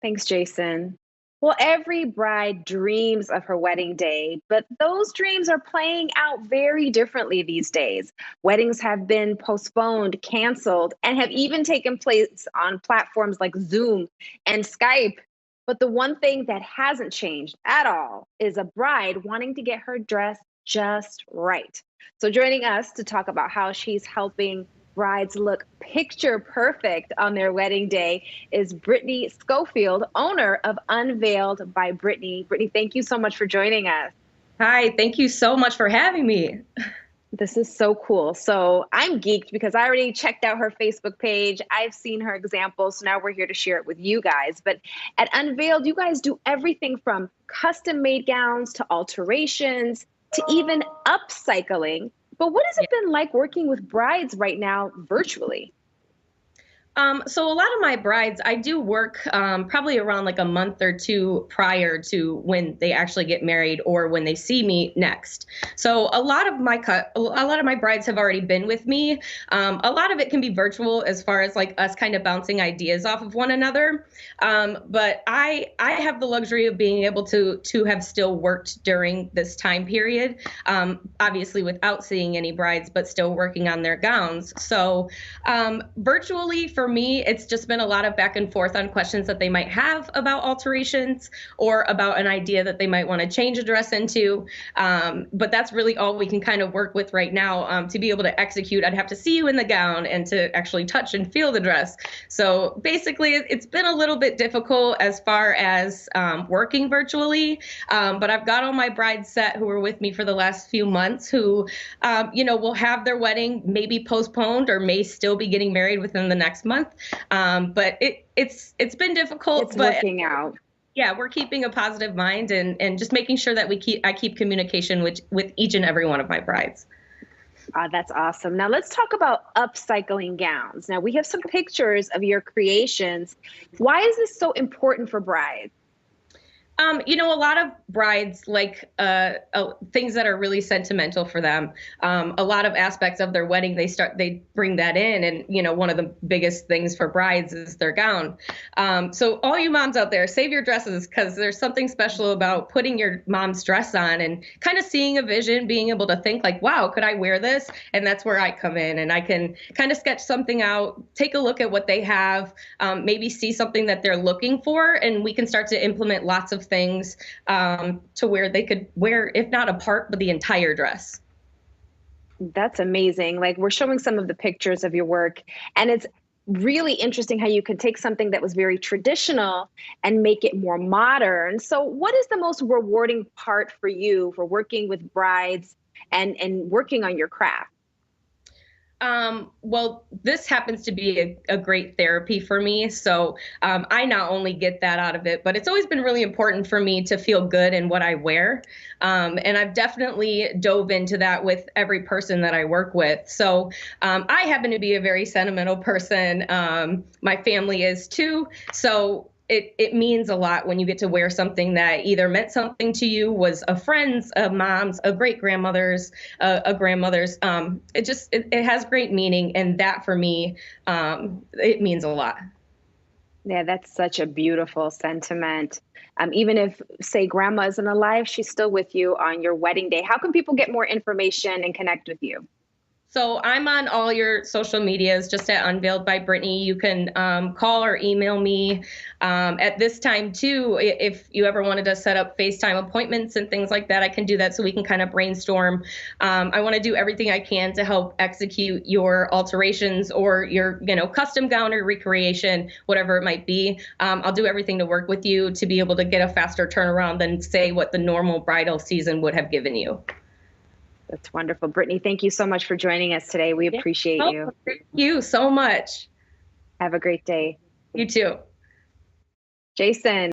Thanks, Jason. Well, every bride dreams of her wedding day, but those dreams are playing out very differently these days. Weddings have been postponed, canceled, and have even taken place on platforms like Zoom and Skype. But the one thing that hasn't changed at all is a bride wanting to get her dress just right. So, joining us to talk about how she's helping brides look picture perfect on their wedding day is Brittany Schofield, owner of Unveiled by Brittany. Brittany, thank you so much for joining us. Hi, thank you so much for having me. This is so cool. So I'm geeked because I already checked out her Facebook page. I've seen her examples. So now we're here to share it with you guys. But at Unveiled, you guys do everything from custom made gowns to alterations to even upcycling. But what has it been like working with brides right now virtually? So a lot of my brides, I do work probably around like a month or two prior to when they actually get married or when they see me next. So a lot of my brides have already been with me. A lot of it can be virtual as far as like us kind of bouncing ideas off of one another. But I have the luxury of being able to have still worked during this time period, obviously without seeing any brides, but still working on their gowns. So virtually for me, it's just been a lot of back and forth on questions that they might have about alterations or about an idea that they might want to change a dress into. But that's really all we can kind of work with right now. To be able to execute, I'd have to see you in the gown and to actually touch and feel the dress. So basically, it's been a little bit difficult as far as working virtually. But I've got all my brides set who were with me for the last few months who, will have their wedding maybe postponed or may still be getting married within the next month. But it's been difficult, It's but working out. yeah, we're keeping a positive mind and just making sure that I keep communication with each and every one of my brides. That's awesome. Now let's talk about upcycling gowns. Now we have some pictures of your creations. Why is this so important for brides? A lot of brides like things that are really sentimental for them. A lot of aspects of their wedding, they bring that in, and one of the biggest things for brides is their gown. So all you moms out there, save your dresses because there's something special about putting your mom's dress on and kind of seeing a vision, being able to think like, wow, could I wear this? And that's where I come in, and I can kind of sketch something out, take a look at what they have, maybe see something that they're looking for, and we can start to implement lots of things to where they could wear, if not a part, but the entire dress. That's amazing. Like we're showing some of the pictures of your work, and it's really interesting how you can take something that was very traditional and make it more modern. So, what is the most rewarding part for you for working with brides and working on your craft? Well, this happens to be a great therapy for me. So I not only get that out of it, but it's always been really important for me to feel good in what I wear. And I've definitely dove into that with every person that I work with. So I happen to be a very sentimental person. My family is too. So it means a lot when you get to wear something that either meant something to you, was a friend's, a mom's, a great grandmother's, a grandmother's. It has great meaning, and that for me, it means a lot. Yeah, that's such a beautiful sentiment. Even if, say, grandma isn't alive, she's still with you on your wedding day. How can people get more information and connect with you? So I'm on all your social medias, just at Unveiled by Brittany. You can call or email me at this time too. If you ever wanted to set up FaceTime appointments and things like that, I can do that so we can kind of brainstorm. I want to do everything I can to help execute your alterations or your, custom gown or recreation, whatever it might be. I'll do everything to work with you to be able to get a faster turnaround than say what the normal bridal season would have given you. That's wonderful. Brittany, thank you so much for joining us today. We Yeah. appreciate Oh, you. thank you so much. Have a great day. You too. Jason.